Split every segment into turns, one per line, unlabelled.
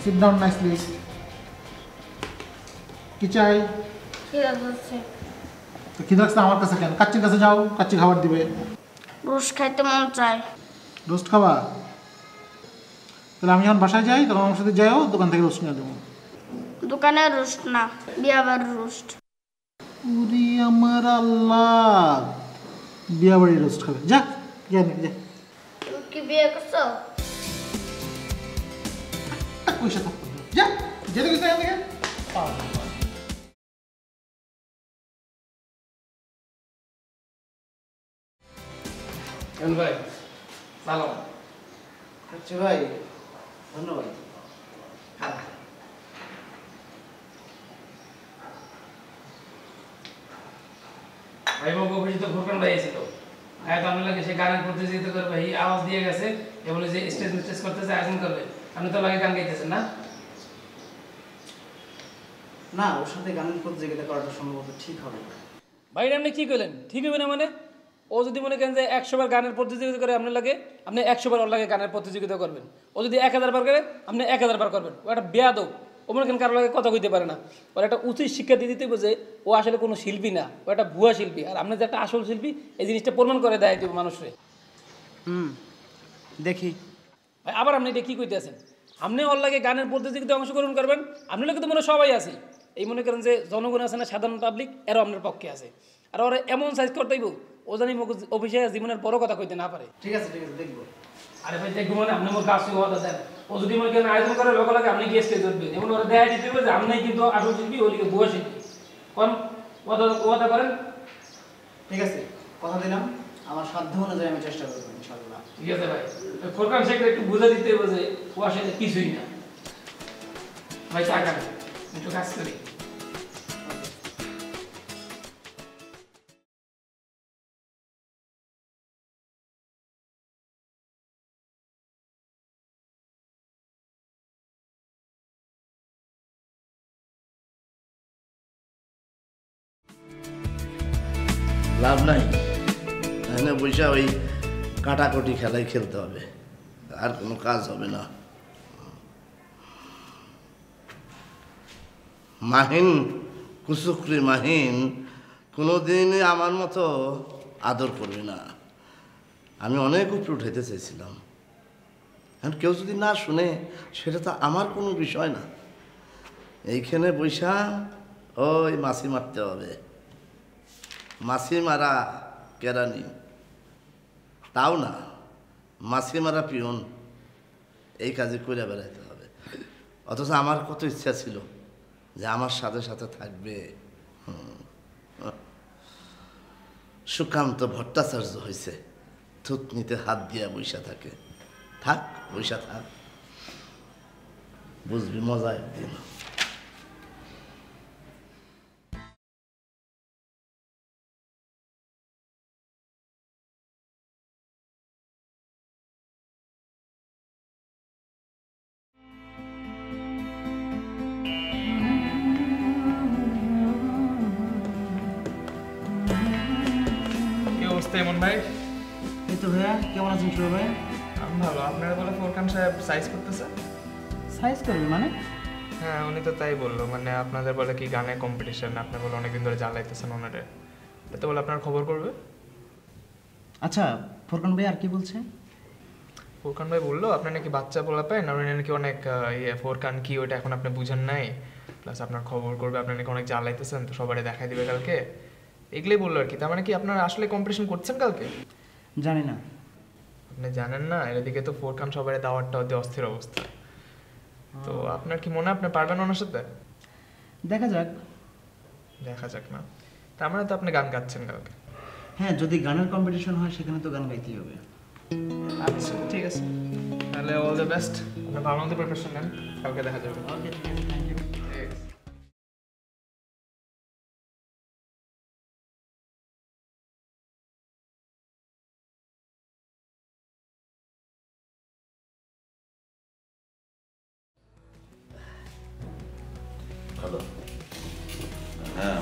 Sit down nicely. কি চাই? তো কি লাগছে আমার কাছে কেন? কাচ্চির কাছে যাও, কাচ্চি খাবার দিবে।
রোস্ট খাইতে মন চায়।
রোস্ট খাবা? তাহলে আমি যখন বাসায় যাই তখন আমার সাথে যাইও, দোকান থেকে রোস্ট নিয়ে দেবো।
দোকানের রোস্ট না, বিয়াবাড়ির রোস্ট।
উরি আমার আল্লাহ, বিয়া বাড়ির রোস্ট খাবে? যা যা যা।
তুমি কি বিয়ে করছো?
পয়সা থাকবে যা, যেতে গেছে এখান থেকে।
ভাই সালাম।
আচ্ছা ভাই, ধন্যবাদ।
ভাই বাবু অভিজিৎ ভোরকান ভাই এসেছিল। ভাই তো আপনার লাগে সে গানের প্রতিযোগিতা করবে, ভাই আওয়াজ দিয়ে গেছে এ বলে যে স্টেজ করতেছে, আয়োজন করবে। আপনি তো লাগে গান গাইতেছেন না?
না, ওর সাথে গানের প্রতিযোগিতা করাটা সম্ভবত ঠিক হবে না।
ভাই আপনি কি করলেন? ঠিক হবে না মানে? ও যদি মনে করেন যে 100 বার গানের প্রতিযোগিতা করে আপনার লাগে, আপনি 100 বার ওর লাগে গানের প্রতিযোগিতা করবেন। ও যদি 1000 বার করে, আপনি 1000 বার করবেন। ও একটা বেয়াদব। ও মনে করেন কারো লাগে কথা কইতে পারে না। ওর একটা উচিত শিক্ষা দিয়ে দিতে হবে যে ও আসলে কোনো শিল্পী না, ও একটা ভুয়া শিল্পী। আর আপনি যে একটা আসল শিল্পী এই জিনিসটা প্রমাণ করে দেয় দেবে মানুষরে।
দেখি।
ভাই আবার আপনি এটা কী কইতে আছেন? আপনি ওর লাগে গানের প্রতিযোগিতায় অংশগ্রহণ করবেন, আপনি লোকে তো মনে সবাই আছে। এই মনে করেন যে জনগণ আছে না, সাধারণ পাবলিক, এরও আপনার পক্ষে আছে। আর ওরা এমন সাইজ করতেইব ও জানি অফিসে জীবনের বড় কথা কইতে না পারে।
ঠিক আছে দেখবো।
আরে ভাই দেখবো মানে আপনি মোর কাছে কথা দেন। ও যদি মনে করেন আয়োজন করে লোক লাগে আপনি গিয়ে স্টেজ উঠবেন, এমন ওরা দেখা দিতে হবে যে আপনি কিন্তু আসল শিল্পী, ওলিকে ভুয়া শিল্পী। কোন কথা করেন?
ঠিক আছে, কথা দিলাম, আমার সাধ্য অনুযায়ী আমি চেষ্টা করবো ইনশাআল্লাহ।
ঠিক আছে ভাই, ফোরকান শেখরে একটু বুঝে দিতে হবে যে ও আসলে কিছুই না। ভাই টাকা একটু কাজ করি।
লাভ নাই, এখানে বৈশা ওই কাটাকুটি খেলাই খেলতে হবে, আর কোনো কাজ হবে না। মাহিন, কুচুকরি মাহিন কোনোদিনই আমার মতো আদর করবে না। আমি অনেক উপরে উঠাইতে চাইছিলাম, এখন কেউ যদি না শুনে সেটা তো আমার কোনো বিষয় না। এইখানে বৈশা ওই মাছি মারতে হবে, মাছি মারা কেরানি, তাও না মাছি মারা পিয়ন, এই কাজে করে বেড়াইতে হবে। অথচ আমার কত ইচ্ছা ছিল যে আমার সাথে সাথে থাকবে। সুকান্ত ভট্টাচার্য হয়েছে, থুতনিতে হাত দিয়া বৈশা থাকে। থাক, বৈশা থাক, বুঝবি মজা একদিন।
এমন ভাই?
এই তো ভাইয়া, কেমন আছেন শুভ ভাই?
আমি ভালো। আপনারা বলে ফোরকান সাহেব সাইজ করতেছে?
সাইজ করবে মানে?
হ্যাঁ, উনি তো তাই বললো। মানে আপনাদের বলে কি গানের কম্পিটিশন, আপনি বলে অনেকদিন ধরে জ্বালাইতেছেন ওনারে, তো বলে আপনার খবর করবে।
আচ্ছা, ফোরকান ভাই আর কি বলছে?
ফোরকান ভাই বললো আপনার নাকি বাচ্চা বলা পায় না, উনি নাকি অনেক ফোরকান কি ওইটা এখন আপনি বুঝেন নাই, প্লাস আপনার খবর করবে, আপনার নাকি অনেক জ্বালাইতেছেন, তো সবাই দেখাই দিবে কালকে, এগুলোই বললো আর কি। তার মানে কি আপনারা আসলে কম্পিটিশন করছেন কালকে?
জানি না।
আপনি জানেন না? এদিকে তো ফোরকান সবাই দাওয়াতটাও দিয়ে অস্থির অবস্থা। তো আপনার কি মনে হয় আপনি পারবেন ওনার সাথে?
দেখা যাক।
দেখা যাক না, তার মানে তো আপনি গান গাচ্ছেন কালকে?
হ্যাঁ, যদি গানের কম্পিটিশন হয় সেখানে তো গান গাইতেই হবে।
আচ্ছা ঠিক আছে, তাহলে অল দ্য বেস্ট। আপনি ভালো মতো প্রিপারেশন নেন, কালকে দেখা যাবে।
ওকে, ঠিক আছে, থ্যাংক ইউ।
ভালো?
হ্যাঁ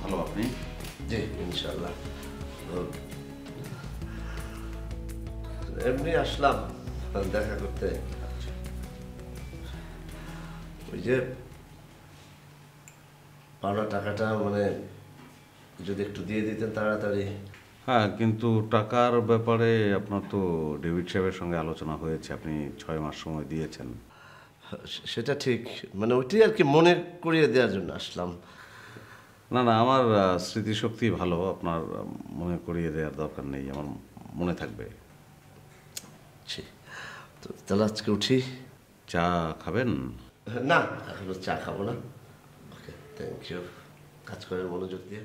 ভালো। আপনি?
জি ইনশাল্লাহ। এমনি আসলাম দেখা করতে। ওই যে পাওনা টাকাটা মানে যদি একটু দিয়ে দিতেন তাড়াতাড়ি।
হ্যাঁ, কিন্তু টাকার ব্যাপারে আপনার তো ডেভিড সাহেবের সঙ্গে আলোচনা হয়েছে, আপনি 6 মাস সময় দিয়েছেন।
সেটা ঠিক, মানে ওইটাই আর কি মনে করিয়ে দেওয়ার জন্য আসলাম।
না না, আমার স্মৃতিশক্তি ভালো, আপনার মনে করিয়ে দেওয়ার দরকার নেই, আমার মনে থাকবে।
তো তাহলে আজকে উঠি।
চা খাবেন?
না, এখনো চা খাবো না। ওকে, থ্যাংক ইউ। কাজ করার মনোযোগ দিয়ে।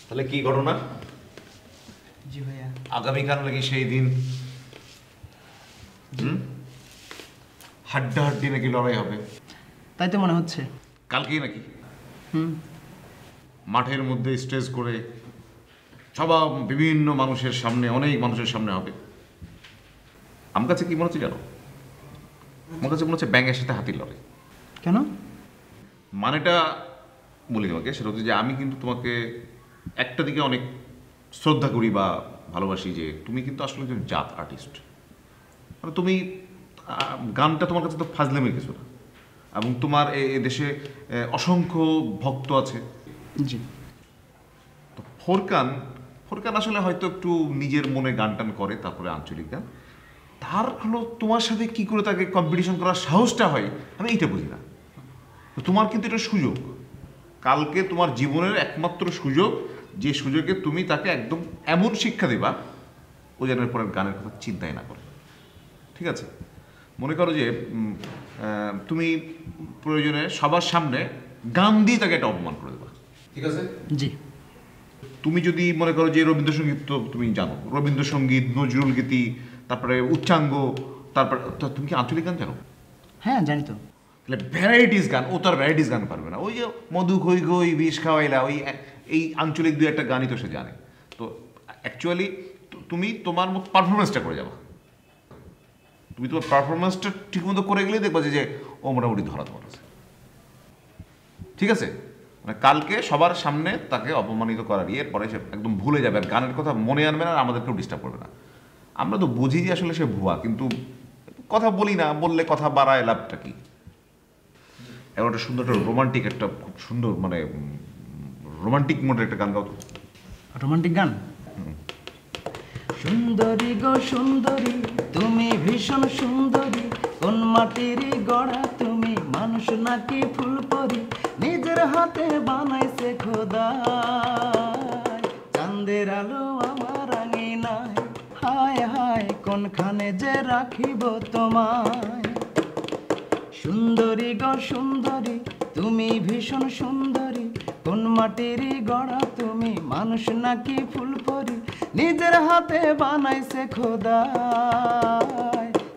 তাহলে কি ঘটনা?
জি ভাইয়া।
আগামীকাল নাকি সেই দিন হাড্ডাহাড্ডি নাকি লড়াই হবে?
তাই তো মনে হচ্ছে।
কালকেই নাকি?
হুম।
মাঠের মধ্যে স্টেজ করে সবার বিভিন্ন মানুষের সামনে, অনেক মানুষের সামনে হবে। আমার কাছে কি মনে হচ্ছে জানো? আমার কাছে মনে হচ্ছে ব্যাঙের সাথে হাতির লড়াই।
কেন?
মানেটা বলি তোমাকে, সেটা হচ্ছে যে আমি কিন্তু তোমাকে একটা দিকে অনেক শ্রদ্ধা করি বা ভালোবাসি, যে তুমি কিন্তু আসলে একজন জাত আর্টিস্ট। মানে তুমি গানটা তোমার কাছে তো ফাজলামির কিছু না, এবং তোমার এ দেশে অসংখ্য ভক্ত আছে।
জি।
তো ফোরকান আসলে হয়তো একটু নিজের মনে গান টান করে, তারপরে আঞ্চলিক গান। তার হলো তোমার সাথে কি করে তাকে কম্পিটিশন করার সাহসটা হয়, আমি এইটা বুঝি না। তোমার কিন্তু এটা সুযোগ, কালকে তোমার জীবনের একমাত্র সুযোগ, যে সুযোগে তুমি তাকে একদম এমন শিক্ষা দেবা ও যেন পরের গানের কথা চিন্তাই না করে। ঠিক আছে? মনে করো যে তুমি প্রয়োজনে সবার সামনে গান দিয়ে তাকে একটা অপমান করে দেবা। ঠিক আছে?
জি।
তুমি যদি মনে করো যে রবীন্দ্রসঙ্গীত তো তুমি জানো, রবীন্দ্রসঙ্গীত, নজরুল গীতি, তারপরে উচ্চাঙ্গ, তারপর তুমি কি আঞ্চলিক গান জানো?
হ্যাঁ জানি তো।
তাহলে ভ্যারাইটিস গান, ও তো আর ভ্যারাইটিস গান পারবে না। ওই যে মধু খই খই বিষ খাওয়াইলা, ওই এই আঞ্চলিক দুই একটা গানই তো সে জানে। তো অ্যাকচুয়ালি তুমি তোমার মতো পারফরমেন্সটা করে যাবা। তুমি তোমার পারফরমেন্সটা ঠিক মতো করে গেলেই দেখবা যে ও মোটামুটি ধরা তোমার আছে। ঠিক আছে? মানে কালকে সবার সামনে তাকে অপমানিত করার এরপরে সে একদম ভুলে যাবে, আর গানের কথা মনে আনবে না, আর আমাদেরকেও ডিস্টার্ব করবে না। আমরা তো বুঝি যে আসলে সে ভুয়া, কিন্তু কথা বলি না, বললে কথা বাড়ায়, লাভটা কি? এবার একটা সুন্দর একটা রোমান্টিক, একটা খুব সুন্দর মানে রোমান্টিক মোডের একটা গান গাও তো।
রোমান্টিক গান? সুন্দরী গো সুন্দরী, তুমি ভীষণ সুন্দরী, কোন মাটিরই গড়া তুমি, মানুষ নাকি ফুল পরি, নিজের হাতে বানাইছে খোদা, চাঁদের আলো আমার আঙিনায়, হায় হায় কোনখানে যে রাখিব তোমায়। সুন্দরী গো সুন্দরী, তুমি ভীষণ সুন্দরী, কোন মাটিরই গড়া তুমি, মানুষ নাকি ফুল পরি, নিজের হাতে বানাইছে খোদা,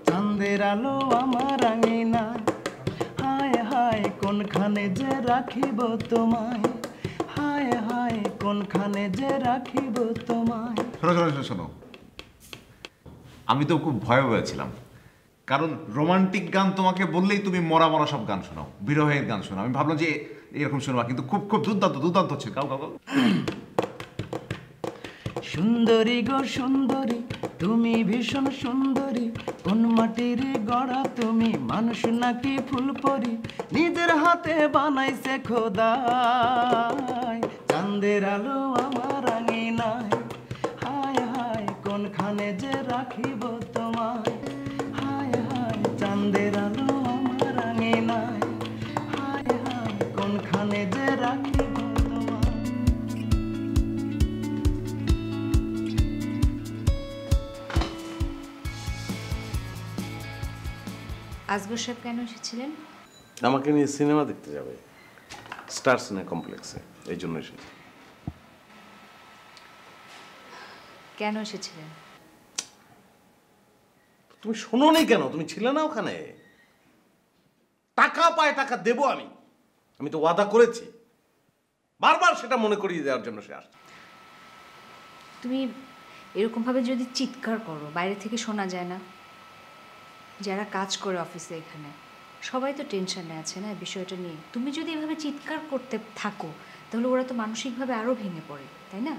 চাঁদের আলো আমার আঙিনায়, হায় হায় কোনখানে যে রাখিব তোমায়, হায় হায় কোনখানে যে রাখিব তোমায়।
শোনো, আমি তো খুব ভয়ে ভয়ে ছিলাম, কারণ রোমান্টিক গান তোমাকে বললেই তুমি মরা মরা সব গান শোনাও, বিরহের গান শোনাও। আমি ভাবলাম যে এরকম শোনাবা, কিন্তু খুব খুব দুর্দান্ত হচ্ছে। গাও গাও গাও।
সুন্দরী গো সুন্দরী, তুমি ভীষণ সুন্দরী, কোন মাটির গড়া তুমি, মানুষ নাকি ফুল পরি, নিজের হাতে বানাইছে খোদা, চাঁদের আলো আমার আঙিনায়, হায় হায় কোনখানে যে রাখিব তোমায়, হায় হায় চাঁদের আলো আমার আঙিনায়, হায় হায় কোনখানে যে রাখিব তোমায়।
আসগর সাহেব কেন এসেছিলেন?
আমাকে নিয়ে সিনেমা দেখতে যাবে স্টার সিনেমা কমপ্লেক্সে, এই জন্য এসেছি।
কেন এসেছিলেন?
তুমি শোনোনি কেন? তুমি ছিলে না ওখানে? পায় টাকা দেবো আমি তো ওয়াদা করেছি। বারবার সেটা মনে করিয়ে দেওয়ার জন্য সে আসছে।
তুমি এরকমভাবে যদি চিৎকার করো, বাইরে থেকে শোনা যায় না? যারা কাজ করে অফিসে এখানে সবাই তো টেনশনে আছে না বিষয়টা নিয়ে। তুমি যদি এভাবে চিৎকার করতে থাকো তাহলে ওরা তো মানসিকভাবে আরও ভেঙে পড়ে, তাই না?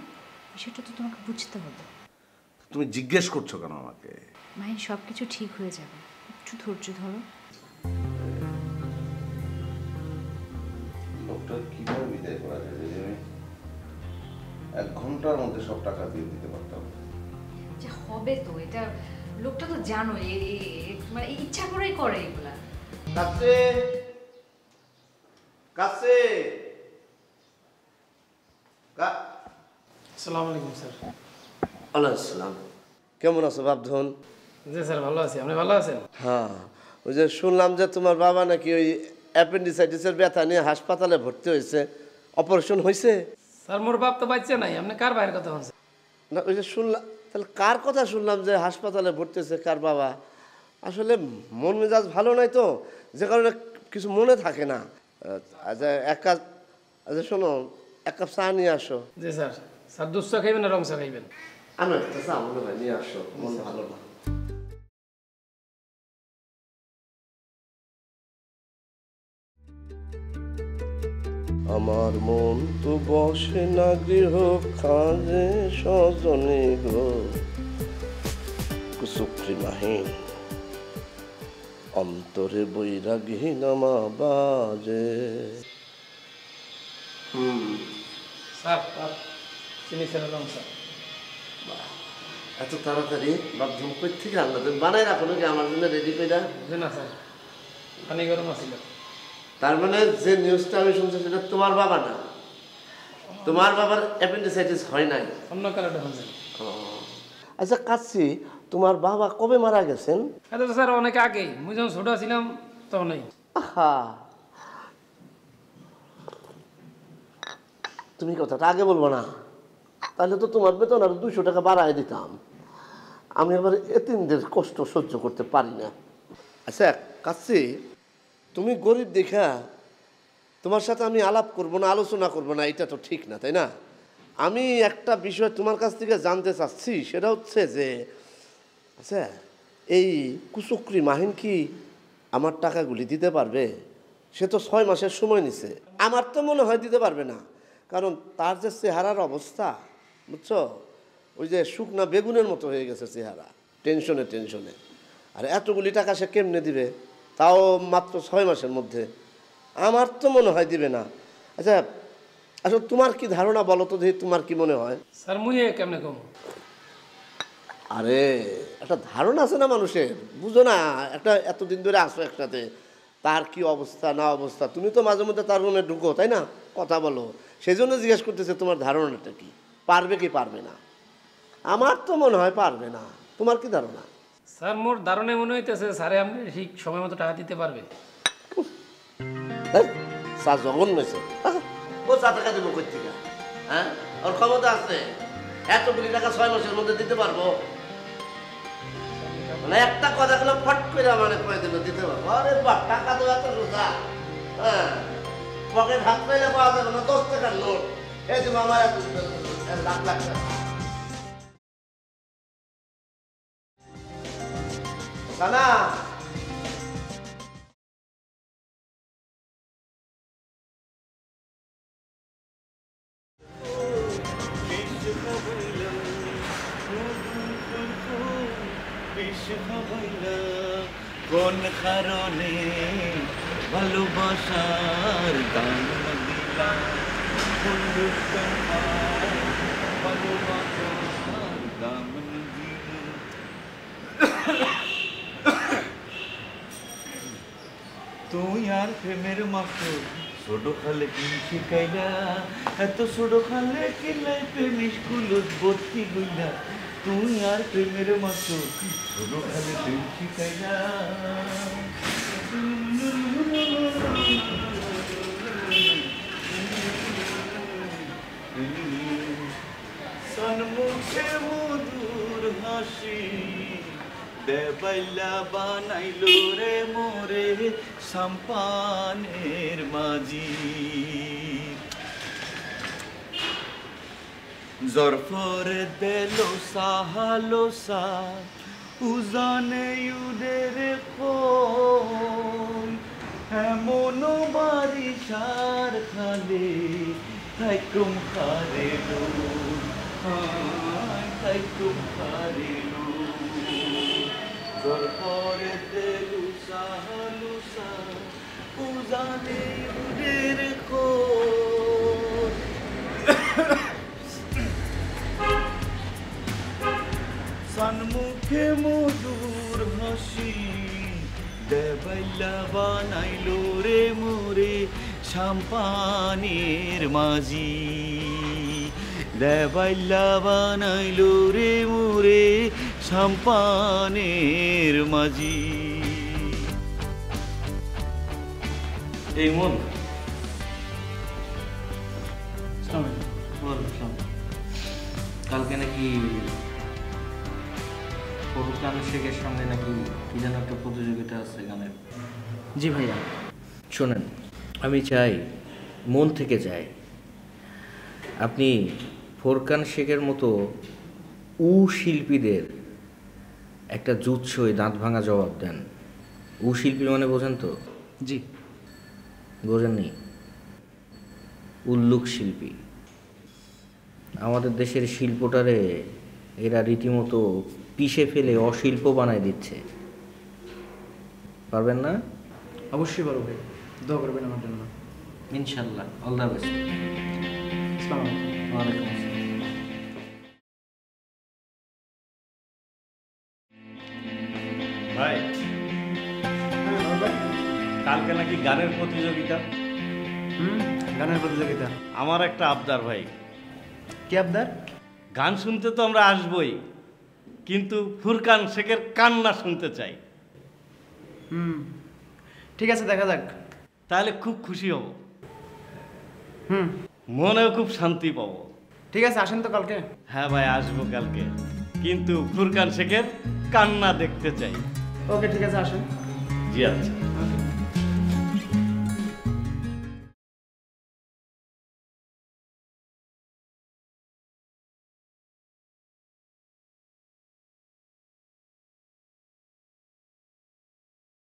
বিষয়টা তো তোমাকে বুঝতে হবে।
তুমি জিজ্ঞেস করছো কেন আমাকে?
মাহিন, সব কিছু ঠিক হয়ে যাবে, একটু ধৈর্য ধরো।
লোকটা কিভাবে বিদায় করা যায়? যদি আমি 1 ঘন্টার মধ্যে সব টাকা দিয়ে দিতে পারতাম।
যা হবে তো, এটা লোকটা তো জানো মানে ইচ্ছা করেই করে এগুলা।
কাছে কাছে
আসসালামু আলাইকুম স্যার।
আলাইসালাম। কেমন আছো বাপধন?
জি স্যার, ভালো আছি। আপনি ভালো আছেন?
হ্যাঁ, ওই যে শুনলাম যে তোমার বাবা নাকি ওই অ্যাপেন্ডিসাইটিসের ব্যথা নিয়ে হাসপাতালে ভর্তি হয়েছে, অপারেশন হয়েছে।
স্যার মোর বাপ তো বাচ্চা নাই, আপনি কার ভাইয়ের কথা বলছেন?
না, ওই যে শুনলাম, তাহলে কার কথা শুনলাম যে হাসপাতালে ভর্তি হয়েছে? কার বাবা? আসলে মন মেজাজ ভালো নাই তো, যে কারণে কিছু মনে থাকে না। আচ্ছা আচ্ছা শোনো, 1 কাপ চা নিয়ে আসো।
জি স্যার। স্যার দুধ চা খাইবেন না রং চা খাইবেন?
আনো একটা চা মনে হয়, নিয়ে আসো, মন ভালো না। আমার মন তো বসে না গৃহ কাজে সজনে গো, কুসুকৃমাহীন অন্তরে বৈরাগহীন আমা বাজে।
স্যার চিনি স্যার রং চা।
এত তাড়াতাড়ি বাপধন কই থেকে আনলা? তুমি বানাই রাখো নাকি আমার জন্য রেডি করে?
জি না স্যার, পানি গরম আছিল।
তার মানে যে নিউজটা আমি শুনছি সেটা তোমার বাবা না? তোমার বাবার অ্যাপেন্ডিসাইটিস হয় নাই?
অন্য কারণে হয়েছে।
আচ্ছা কাচ্ছি, তোমার বাবা কবে মারা গেছেন?
এটা তো স্যার অনেক আগেই, মুই যখন ছোট ছিলাম তখনই।
আহা, তুমি কথাটা আগে বলবো না? তাহলে তো তোমার বেতন আর 200 টাকা বাড়ায় দিতাম। আমি আবার এতিমদের কষ্ট সহ্য করতে পারি না। আচ্ছা কাচ্ছি, তুমি গরিব দেখা তোমার সাথে আমি আলাপ করব না, আলোচনা করব না, এটা তো ঠিক না, তাই না? আমি একটা বিষয় তোমার কাছ থেকে জানতে চাচ্ছি, সেটা হচ্ছে যে আচ্ছা এই কুচক্রি মাহিন কি আমার টাকাগুলি দিতে পারবে? সে তো 6 মাসের সময় নিছে। আমার তো মনে হয় দিতে পারবে না, কারণ তার যে চেহারার অবস্থা, বুঝছো, ওই যে শুকনা বেগুনের মতো হয়ে গেছে চেহারা, টেনশনে। আর এতগুলি টাকা সে কেমনে দিবে, তাও মাত্র 6 মাসের মধ্যে? আমার তো মনে হয় দিবে না। আচ্ছা আসলে তোমার কি ধারণা বলো তো, দেখি তোমার কি মনে হয়?
স্যার মুই কেমনে কম?
আরে একটা ধারণা আছে না মানুষের, বুঝো না? একটা এতদিন ধরে আসো একসাথে, তার কি অবস্থা না অবস্থা, তুমি তো মাঝে মধ্যে তার রুমে ঢুকো, তাই না, কথা বলো, সেই জন্য জিজ্ঞেস করতেছে তোমার ধারণাটা কি, পারবে কি পারবে না? আমার তো মনে হয় পারবে না। তোমার কি ধারণা?
স্যার মোর ধারণায় মনে হইতেছে স্যারে আপনি ঠিক সময় মতো টাকা দিতে পারবে।
স্যার জঘন্য হয়েছে, ও চা টাকা দেবো কই থেকে? হ্যাঁ, ওর ক্ষমতা আছে এতগুলি টাকা 6 মাসের মধ্যে দিতে পারবো? মানে একটা কথা গুলো ফট করে মানে কয়ে দিল দিতে পারবো? আরে বাহ, টাকা তো এত সোজা। হ্যাঁ, পকেট হাত পাইলে পাওয়া যাবে না 10 টাকার নোট। এই যে আমার এত লাখ লাখ টাকা। সানা
কোন কারণে ভালোবাসার গান দিলাম, ভালোবাসার গান তুই আর প্রেমের মাত্র ছোট খালে কি শিখাইলা, এত ছোট খালে কিলাই প্রেম স্কুল ভর্তি হইলা, তুই আর প্রেমের মাত্র ছোট খালে প্রেম শিখাইলা। সন্মুখে মধুর হাসি দেবাইলা বানাইলো রে মোরে সাম্পানের মাঝি জরফরে দেলো সাহালো সা উজানে ইউদের কোন এমন বারিশার খালে থাইকুম খারেলো থাইকুম খারেলো জরফরে দেলো সাহালো সা উজানে ইউদের কোন সন্মুখে মধুর হাসি দেবাইলা বানাইলো রে মোরে সাম্পানের মাঝি দেবাইলা বানাইলো রে মোরে সাম্পানের মাঝি
এই মন কালকে নাকি ফোরকান শেখের সঙ্গে নাকি কি যেন একটা প্রতিযোগিতা আছে গানের।
জি ভাইয়া। শোনেন, আমি চাই, মন থেকে চাই, আপনি ফোরকান শেখের মতো শিল্পীদের একটা জুৎসই দাঁত ভাঙা জবাব দেন। শিল্পী মানে বোঝেন তো?
জি।
বোঝেননি? উল্লুক শিল্পী। আমাদের দেশের শিল্পটারে এরা রীতিমতো পিষে ফেলে অশিল্প বানায় দিচ্ছে। পারবেন না?
অবশ্যই পারবো ভাই, দোয়া করবেন আমার জন্য।
ইনশাল্লাহ। All the best.
আসসালামু আলাইকুম।
ওয়ালাইকুম আসসালাম।
ভাই, কালকে নাকি গানের প্রতিযোগিতা?
গানের প্রতিযোগিতা।
আমার একটা আবদার ভাই।
কি আবদার?
গান শুনতে তো আমরা আসবই, কিন্তু ফুরকান শেখের কান্না শুনতে চাই।
ঠিক আছে, দেখা যাক।
তাহলে খুব খুশি হব, মনেও খুব শান্তি পাবো।
ঠিক আছে, আসেন তো কালকে।
হ্যাঁ ভাই, আসবো কালকে, কিন্তু ফুরকান শেখের কান্না দেখতে চাই।
ওকে, ঠিক আছে, আসেন।
জি আচ্ছা।
ওকে।